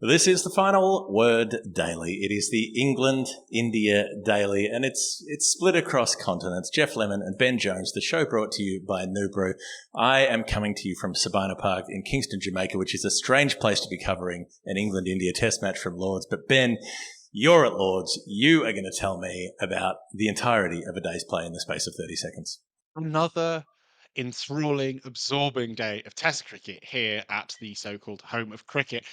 This is the Final Word Daily. It is the England-India Daily, and it's split across continents. Geoff Lemon and Ben Jones, the show brought to you by Nubru. I am coming to you from Sabina Park in Kingston, Jamaica, which is a strange place to be covering an England-India test match from Lord's. But Ben, you're at Lord's. You are going to tell me about the entirety of a day's play in the space of 30 seconds. Another enthralling, absorbing day of Test cricket here at the so-called home of cricket.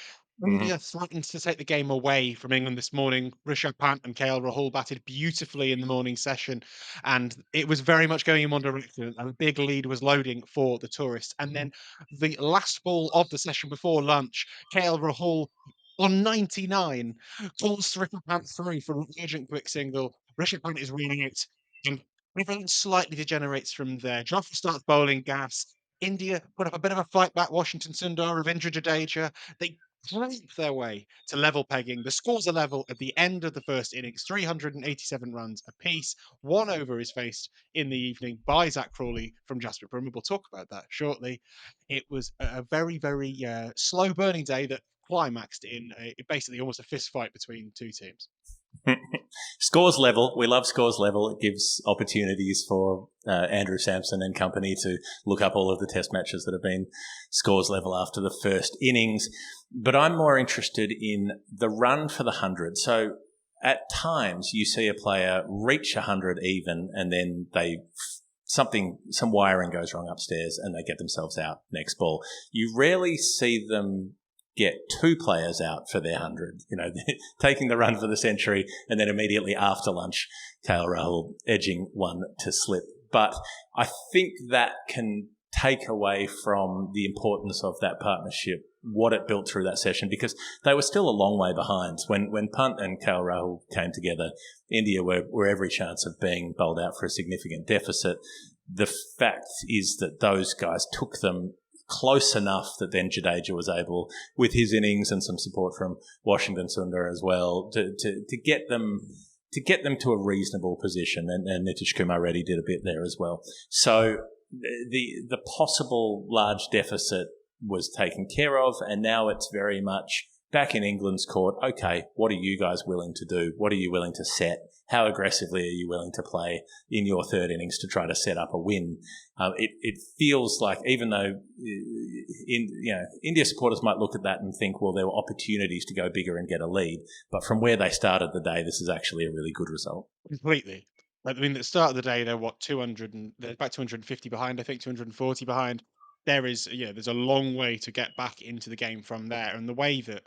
India threatened to take the game away from England this morning. Rishabh Pant and KL Rahul batted beautifully in the morning session, and it was very much going in one direction. And a big lead was loading for the tourists. And then the last ball of the session before lunch, KL Rahul on 99 calls Rishabh Pant through for an urgent quick single. Rishabh Pant is reeling it, and everything slightly degenerates from there. Jofra starts bowling gas. India put up a bit of a fight back. Washington Sundar, Ravindra Jadeja, they scrape their way to level pegging. The scores are level at the end of the first innings, 387 runs apiece. 1 over is faced in the evening by Zach Crawley from Jasprit. We'll talk about that shortly. It was a very, very slow burning day that climaxed in basically almost a fist fight between two teams. Scores level. We love scores level. It gives opportunities for Andrew Sampson and company to look up all of the test matches that have been scores level after the first innings. But I'm more interested in the run for the 100. So at times you see a player reach 100 even, and then some wiring goes wrong upstairs and they get themselves out next ball. You rarely see them get two players out for their 100, taking the run for the century, and then immediately after lunch, KL Rahul edging one to slip. But I think that can take away from the importance of that partnership, what it built through that session, because they were still a long way behind. When Pant and KL Rahul came together, India were every chance of being bowled out for a significant deficit. The fact is that those guys took them close enough that then Jadeja was able, with his innings and some support from Washington Sundar as well, to get them to a reasonable position, and Nitish Kumar Reddy did a bit there as well. So the possible large deficit was taken care of, and now it's very much back in England's court. Okay, what are you guys willing to do? What are you willing to set? How aggressively are you willing to play in your third innings to try to set up a win? It feels like, even though India supporters might look at that and think, well, there were opportunities to go bigger and get a lead, but from where they started the day, this is actually a really good result. Completely. I mean, at the start of the day, they're 200 and they're about 250 behind, I think 240 behind. There's a long way to get back into the game from there. And the way that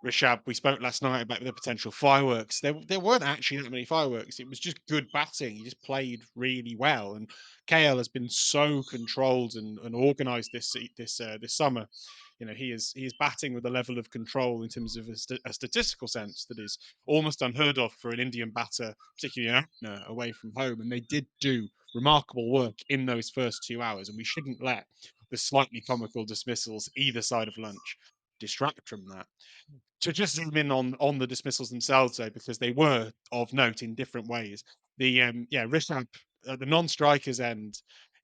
Rishabh, we spoke last night about the potential fireworks. There weren't actually that many fireworks. It was just good batting. He just played really well. And KL has been so controlled and organised this summer. He is batting with a level of control in terms of a statistical sense that is almost unheard of for an Indian batter, particularly away from home. And they did do remarkable work in those first 2 hours. And we shouldn't let the slightly comical dismissals either side of lunch distract from that. To just zoom in on the dismissals themselves, though, because they were of note in different ways. Rishabh at the non-strikers end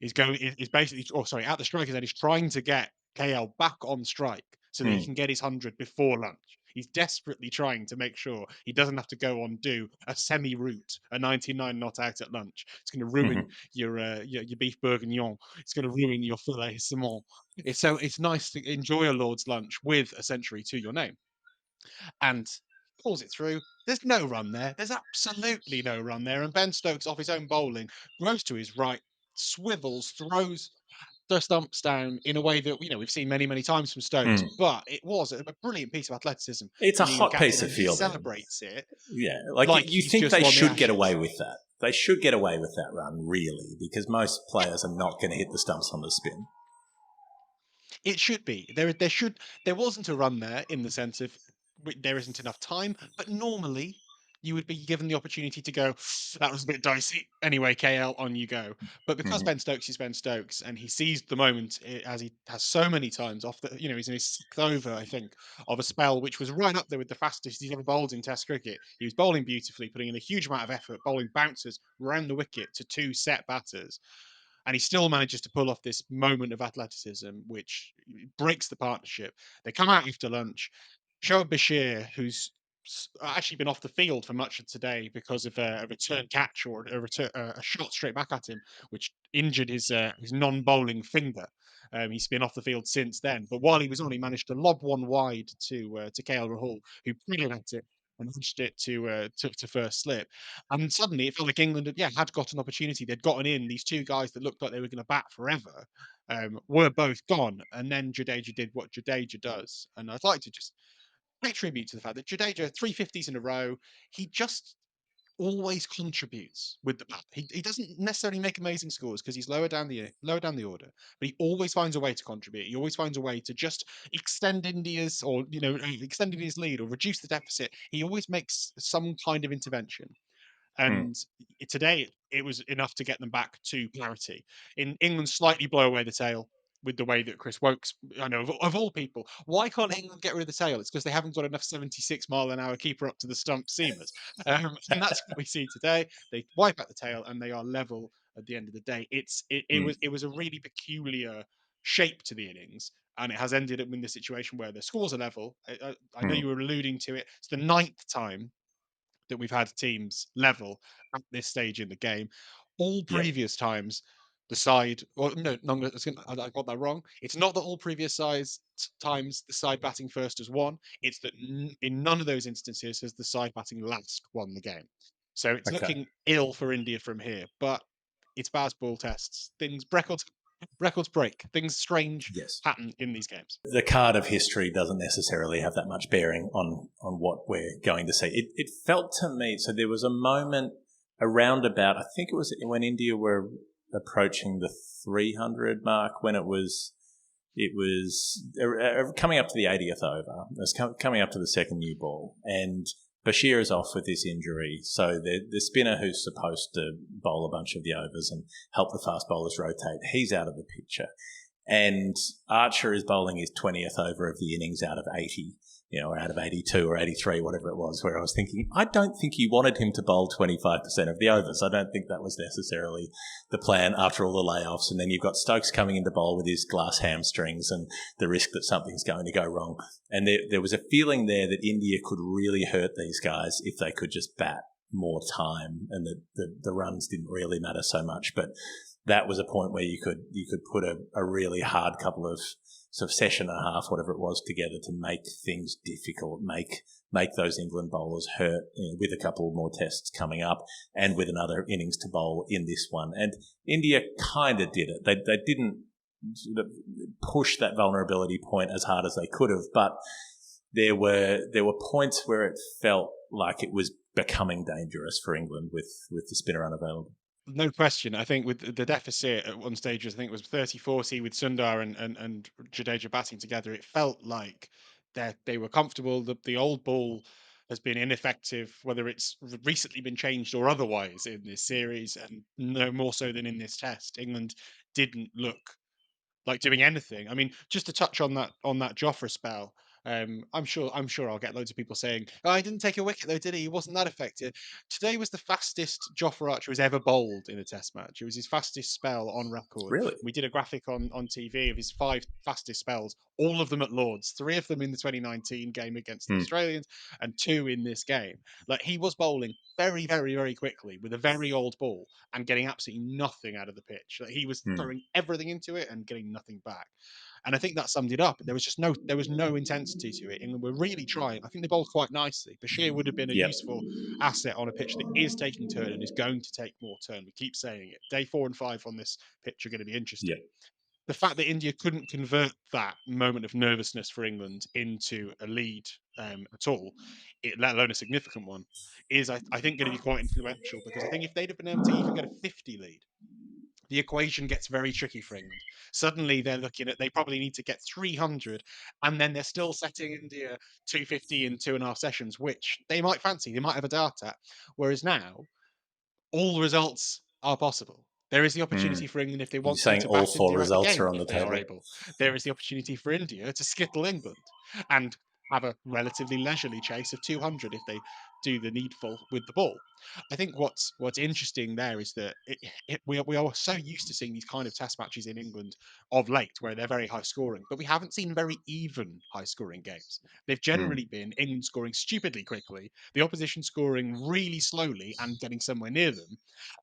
is basically, at the strikers end, is trying to get KL back on strike so that he can get his 100 before lunch. He's desperately trying to make sure he doesn't have to go on do a semi-route, a 99 not out at lunch. It's going to ruin your beef bourguignon. It's going to ruin your filet saumon. It's nice to enjoy a Lord's lunch with a century to your name. And pulls it through. There's no run there. There's absolutely no run there. And Ben Stokes, off his own bowling, goes to his right, swivels, throws the stumps down in a way that we've seen many, many times from Stokes. But it was a brilliant piece of athleticism. It's a hot piece of fielding. He celebrates it. Yeah, like you think they should get away with that. They should get away with that run, really, because most players are not going to hit the stumps on the spin. It should be. There wasn't a run there in the sense of there isn't enough time, but normally you would be given the opportunity to go, that was a bit dicey. Anyway, KL, on you go. But because Ben Stokes is Ben Stokes and he seized the moment, as he has so many times he's in his sixth over, I think, of a spell which was right up there with the fastest he's ever bowled in Test cricket. He was bowling beautifully, putting in a huge amount of effort, bowling bouncers round the wicket to two set batters. And he still manages to pull off this moment of athleticism, which breaks the partnership. They come out after lunch. Shoaib Bashir, who's actually been off the field for much of today because of a return catch or a shot straight back at him, which injured his non-bowling finger. He's been off the field since then. But while he was on, he managed to lob one wide to KL Rahul, who brilliant at it and pushed it to first slip. And suddenly it felt like England had got an opportunity. They'd gotten in. These two guys that looked like they were going to bat forever were both gone. And then Jadeja did what Jadeja does. And I'd like to just pay tribute to the fact that Jadeja, 350s in a row, he just always contributes with the bat. He doesn't necessarily make amazing scores because he's lower down the order, but he always finds a way to contribute. He always finds a way to just extend India's extend India's lead or reduce the deficit. He always makes some kind of intervention. And today it was enough to get them back to parity. In England, slightly blow away the tail with the way that Chris Wokes, I know of all people, why can't England get rid of the tail? It's because they haven't got enough 76-mile-an-hour keeper up to the stump seamers, and that's what we see today. They wipe out the tail and they are level at the end of the day. It was a really peculiar shape to the innings. And it has ended up in the situation where the scores are level. I know you were alluding to it. It's the 9th time that we've had teams level at this stage in the game. All previous times, the side, or no, I got that wrong. It's not that all previous times the side batting first has won. It's that in none of those instances has the side batting last won the game. So it's looking ill for India from here, but it's Bazball tests. Records break. Things strange happen in these games. The card of history doesn't necessarily have that much bearing on what we're going to see. It felt to me, so there was a moment around about, I think it was when India were approaching the 300 mark, when it was coming up to the 80th over. It was coming up to the second new ball, and Bashir is off with this injury, so the spinner who's supposed to bowl a bunch of the overs and help the fast bowlers rotate, he's out of the picture. And Archer is bowling his 20th over of the innings out of 80, or out of 82 or 83, whatever it was, where I was thinking, I don't think you wanted him to bowl 25% of the overs. I don't think that was necessarily the plan after all the layoffs. And then you've got Stokes coming into bowl with his glass hamstrings and the risk that something's going to go wrong. And there was a feeling there that India could really hurt these guys if they could just bat more time, and the runs didn't really matter so much. But that was a point where you could put a really hard couple of sort of session and a half, whatever it was, together to make things difficult, make those England bowlers hurt, with a couple more tests coming up and with another innings to bowl in this one. And India kind of did it. They didn't sort of push that vulnerability point as hard as they could have, but there were points where it felt like it was becoming dangerous for England with the spinner unavailable. No question. I think with the deficit at one stage, I think it was 30-40 with Sundar and Jadeja batting together. It felt like that they were comfortable. The old ball has been ineffective, whether it's recently been changed or otherwise in this series, and no more so than in this test. England didn't look like doing anything. I mean, just to touch on that Jofra spell, I'm sure I'll get loads of people saying, "Oh, he didn't take a wicket though, did he? He wasn't that effective." Today was the fastest Jofra Archer has ever bowled in a Test match. It was his fastest spell on record. Really? We did a graphic on TV of his 5 fastest spells, all of them at Lords, 3 of them in the 2019 game against the Australians, and 2 in this game. Like, he was bowling very, very, very quickly with a very old ball and getting absolutely nothing out of the pitch. Like, he was throwing everything into it and getting nothing back. And I think that summed it up. There was no intensity to it. England were really trying. I think they bowled quite nicely. Bashir would have been a useful asset on a pitch that is taking turn and is going to take more turn. We keep saying it. Day 4 and 5 on this pitch are going to be interesting. The fact that India couldn't convert that moment of nervousness for England into a lead at all, let alone a significant one, is, I think, going to be quite influential, because I think if they'd have been able to even get a 50 lead, the equation gets very tricky for England. Suddenly they're looking at, they probably need to get 300, and then they're still setting India 250 in 2.5 sessions, which they might fancy, they might have a dart at. Whereas now, all results are possible. There is the opportunity for England, if they want to all bat 4 India out the results game, are on the if they are table. able. There is the opportunity for India to skittle England and have a relatively leisurely chase of 200 if they do the needful with the ball. I think what's interesting there is that we are so used to seeing these kind of test matches in England of late, where they're very high scoring, but we haven't seen very even high scoring games. They've generally been England scoring stupidly quickly, the opposition scoring really slowly and getting somewhere near them,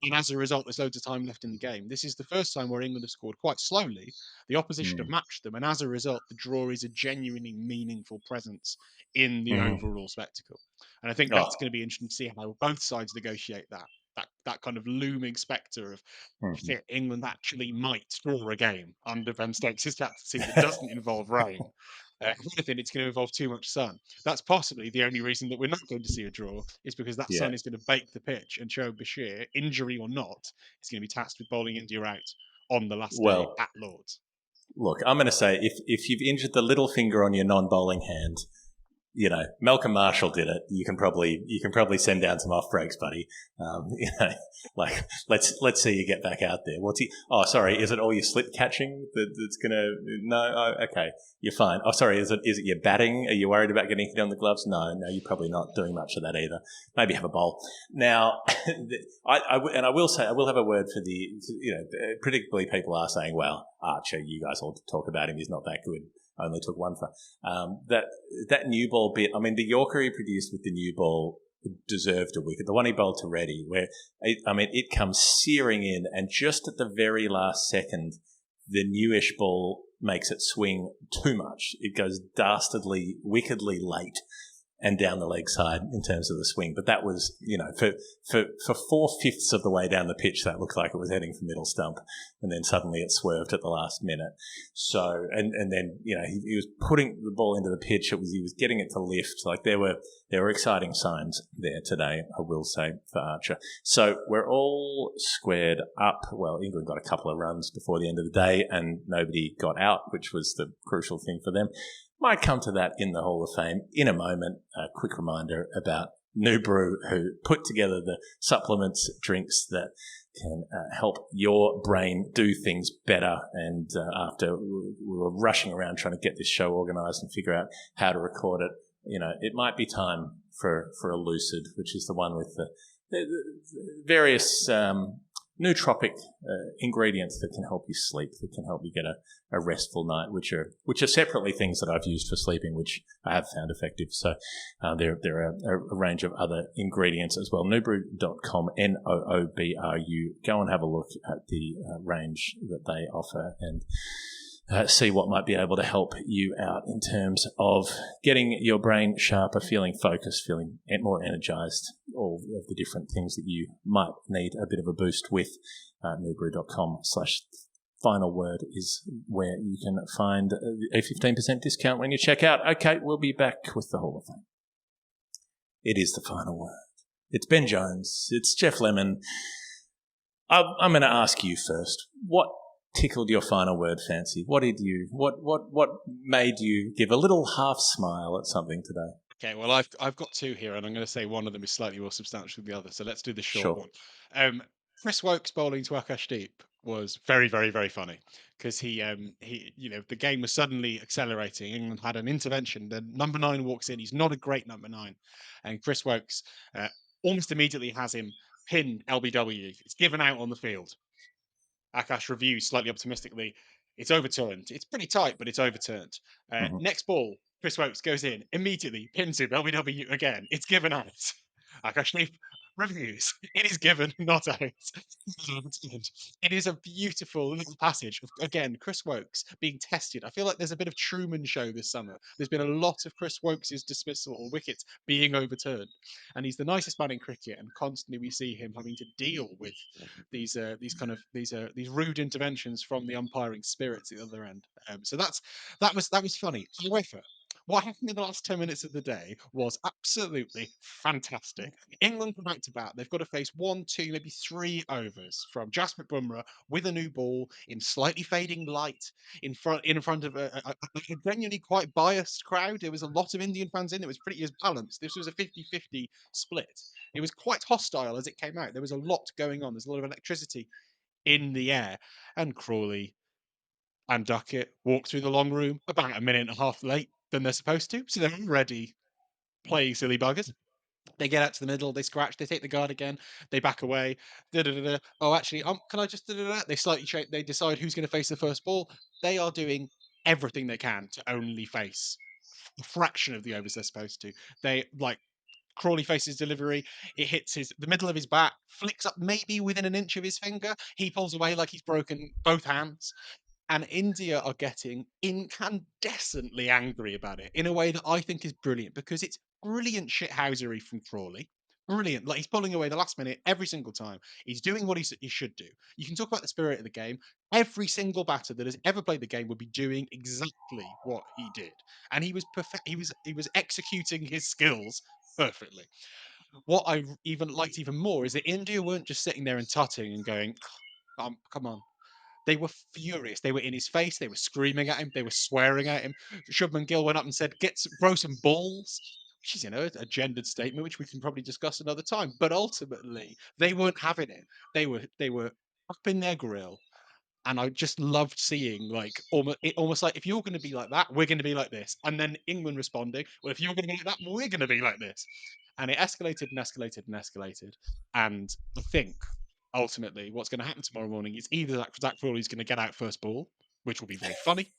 and as a result, there's loads of time left in the game. This is the first time where England have scored quite slowly. The opposition have matched them, and as a result, the draw is a genuinely meaningful presence in the overall spectacle. And I think Oh, that's going to be interesting to see how both sides negotiate that kind of looming spectre of England actually might draw a game under Ben Stokes' captaincy that doesn't involve rain. If anything, it's going to involve too much sun. That's possibly the only reason that we're not going to see a draw, is because that yeah. sun is going to bake the pitch, and Joe Bashir, injury or not, is going to be tasked with bowling India out on the last day Well, at Lords. look, I'm going to say if you've injured the little finger on your non-bowling hand, you know, Malcolm Marshall did it. You can probably send down some off breaks, buddy. You know, like let's see you get back out there. Oh, sorry, is it all your slip catching that's gonna? No, oh, okay, you're fine. Oh, sorry, is it your batting? Are you worried about getting hit on the gloves? No, you're probably not doing much of that either. Maybe have a bowl. Now, I will say I will have a word for predictably people are saying, well, Archer, you guys all talk about him. He's not that good. Only took one for that new ball bit. I mean, the Yorker he produced with the new ball deserved a wicket. The one he bowled to Reddy, where it comes searing in, and just at the very last second, the newish ball makes it swing too much. It goes dastardly, wickedly late and down the leg side in terms of the swing. But that was, for 4/5 of the way down the pitch, that looked like it was heading for middle stump. And then suddenly it swerved at the last minute. So, and then, he was putting the ball into the pitch. He was getting it to lift. Like there were exciting signs there today, I will say, for Archer. So we're all squared up. Well, England got a couple of runs before the end of the day and nobody got out, which was the crucial thing for them. Might come to that in the Hall of Fame in a moment. A quick reminder about New Brew, who put together the supplements, drinks that can help your brain do things better. And after we were rushing around trying to get this show organised and figure out how to record it, it might be time for a Lucid, which is the one with the various nootropic ingredients that can help you sleep, that can help you get a restful night, which are separately things that I've used for sleeping, which I have found effective. So there are a range of other ingredients as well. Noobrew.com, Noobru. Go and have a look at the range that they offer and see what might be able to help you out in terms of getting your brain sharper, feeling focused, feeling more energized, all of the different things that you might need a bit of a boost with. Noobrew.com/final word is where you can find a 15% discount when you check out. Okay, we'll be back with the Hall of Fame. It is the final word. It's Ben Jones. It's Geoff Lemon. I'm going to ask you first. What tickled your final word fancy? What made you give a little half smile at something today? Okay, well, I've got two here, and I'm going to say one of them is slightly more substantial than the other. So let's do the short one. Chris Woakes bowling to Akashdeep was very, very, very funny because he the game was suddenly accelerating. England had an intervention. The number 9 walks in. He's not a great number 9, and Chris Woakes almost immediately has him pin LBW. It's given out on the field. Akash reviews slightly optimistically. It's overturned. It's pretty tight, but it's overturned. Next ball, Chris Woakes goes in immediately, pins him, LBW again. It's given out. Akash reviews. It is given, not out. It is a beautiful little passage of, again, Chris Woakes being tested. I feel like there's a bit of Truman Show this summer. There's been a lot of Chris Woakes' dismissal or wickets being overturned. And he's the nicest man in cricket, and constantly we see him having to deal with these rude interventions from the umpiring spirits at the other end. So that was funny. However, what happened in the last 10 minutes of the day was absolutely fantastic. England come back to bat. They've got to face 1, 2, maybe 3 overs from Jasprit Bumrah with a new ball in slightly fading light in front of a genuinely quite biased crowd. There was a lot of Indian fans in. It was pretty balanced. This was a 50-50 split. It was quite hostile as it came out. There was a lot going on. There's a lot of electricity in the air. And Crawley and Duckett walked through the long room about a minute and a half late than they're supposed to. So they're already playing silly buggers. They get out to the middle, they scratch, they take the guard again, they back away. Da, da, da, da. Oh, actually, can I just da, da, da? They slightly change. They decide who's going to face the first ball. They are doing everything they can to only face a fraction of the overs they're supposed to. They like Crawley faces delivery. It hits the middle of his bat, flicks up maybe within an inch of his finger. He pulls away like he's broken both hands. And India are getting incandescently angry about it in a way that I think is brilliant because it's brilliant shithousery from Crawley. Brilliant. Like he's pulling away the last minute every single time. He's doing what he should do. You can talk about the spirit of the game. Every single batter that has ever played the game would be doing exactly what he did. And he was perfect. He was executing his skills perfectly. What I even liked even more is that India weren't just sitting there and tutting and going, come on, they were furious. They were in his face. They were screaming at him. They were swearing at him. Shubman Gill went up and said, grow some balls," which is, a gendered statement, which we can probably discuss another time. But ultimately, they weren't having it. They were up in their grill. And I just loved seeing like almost like if you're going to be like that, we're going to be like this. And then England responding, well, if you're going to be like that, we're going to be like this. And it escalated and escalated and escalated. And I think ultimately what's going to happen tomorrow morning is either Zach Crawley's going to get out first ball, which will be very funny,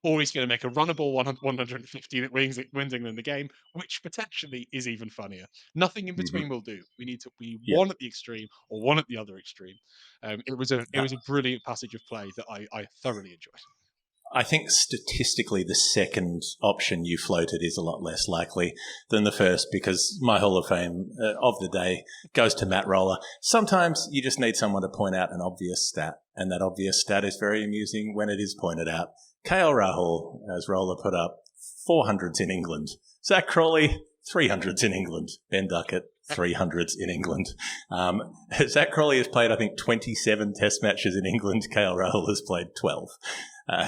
or he's going to make a runnable 150 that wins England the game, which potentially is even funnier. Nothing in between will do. We need to be Yeah. one at the extreme or one at the other extreme. It was a brilliant passage of play that I thoroughly enjoyed. I think statistically, the second option you floated is a lot less likely than the first because my Hall of Fame of the day goes to Matt Roller. Sometimes you just need someone to point out an obvious stat, and that obvious stat is very amusing when it is pointed out. KL Rahul, as Roller put up, 400s in England. Zach Crawley, 300s in England. Ben Duckett, 300s in England. Zach Crawley has played, I think, 27 test matches in England. KL Rahul has played 12.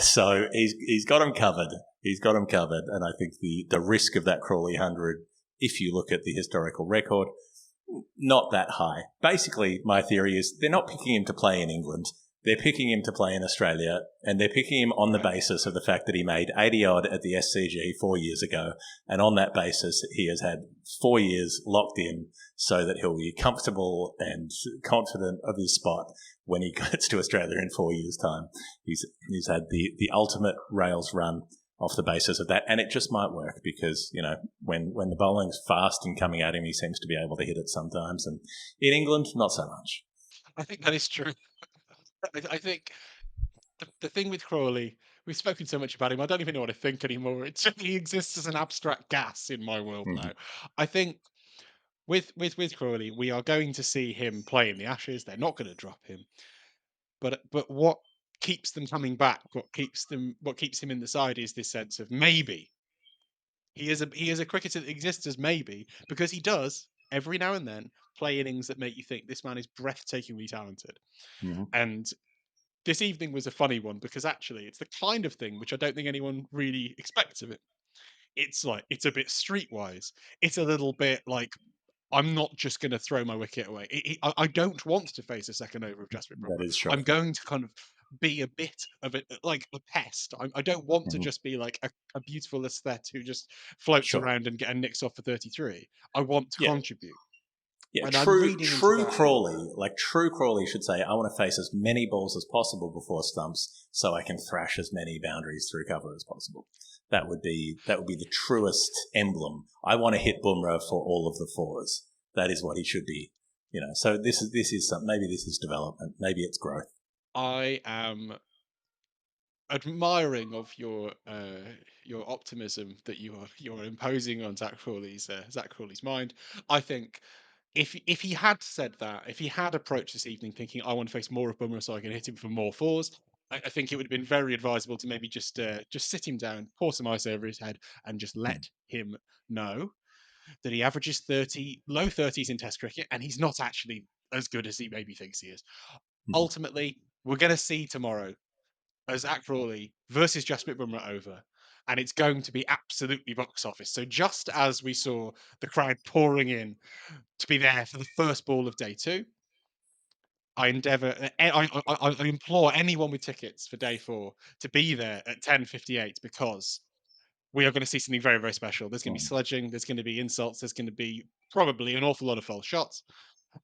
So he's got him covered. He's got him covered. And I think the risk of that Crawley 100, if you look at the historical record, not that high. Basically, my theory is they're not picking him to play in England. They're picking him to play in Australia, and they're picking him on the basis of the fact that he made 80-odd at the SCG 4 years ago. And on that basis, he has had 4 years locked in so that he'll be comfortable and confident of his spot when he gets to Australia in 4 years' time. He's had the ultimate rails run off the basis of that, and it just might work because, when the bowling's fast and coming at him, he seems to be able to hit it sometimes. And in England, not so much. I think that is true. I think the thing with Crawley, we've spoken so much about him, I don't even know what to think anymore. He exists as an abstract gas in my world now. I think with Crawley, we are going to see him play in the Ashes. They're not going to drop him. But what keeps them coming back, what keeps him in the side is this sense of maybe he is a cricketer that exists as maybe because he does every now and then play innings that make you think this man is breathtakingly talented. And this evening was a funny one because actually it's the kind of thing which I don't think anyone really expects of it. It's it's a bit streetwise. It's a little bit like I'm not just going to throw my wicket away. I don't want to face a second over of Jasprit. That is I'm shocking. going to kind of be a bit of it, like a pest. I don't want to just be like a beautiful aesthete who just floats around and nicks off for 33. I want to contribute. Yeah, And I'm reading into that. True Crawley should say, I want to face as many balls as possible before stumps so I can thrash as many boundaries through cover as possible. That would be the truest emblem. I want to hit Bumrah for all of the fours. That is what he should be. So this is something. Maybe this is development. Maybe it's growth. I am admiring of your optimism that you're imposing on Zach Crawley's mind. I think if he had said that, if he had approached this evening thinking I want to face more of Bumrah so I can hit him for more fours, I think it would have been very advisable to maybe just sit him down, pour some ice over his head, and just let him know that he averages 30, low 30s in Test cricket, and he's not actually as good as he maybe thinks he is. Ultimately, we're going to see tomorrow Zach Crawley versus Jasprit Bumrah over, and it's going to be absolutely box office. So just as we saw the crowd pouring in to be there for the first ball of day 2, I implore anyone with tickets for day 4 to be there at 10:58 because we are going to see something very, very special. There's going to be sledging, there's going to be insults, there's going to be probably an awful lot of false shots,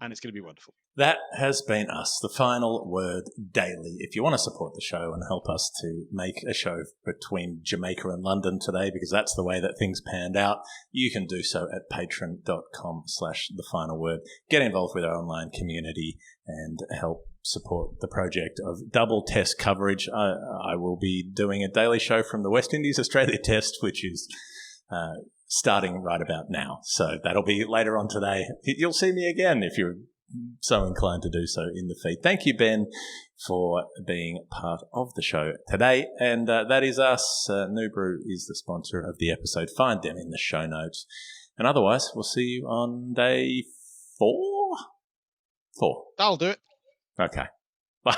and it's going to be wonderful. That has been us, the Final Word Daily. If you want to support the show and help us to make a show between Jamaica and London today, because that's the way that things panned out, you can do so at patreon.com/thefinalword. Get involved with our online community and help support the project of double test coverage. I will be doing a daily show from the West Indies Australia Test, which is starting right about now. So that'll be later on today. You'll see me again if you're so inclined to do so in the feed. Thank you, Ben, for being part of the show today. And that is us. New Brew is the sponsor of the episode. Find them in the show notes. And otherwise, we'll see you on day 4? 4. I'll do it. Okay. Bye.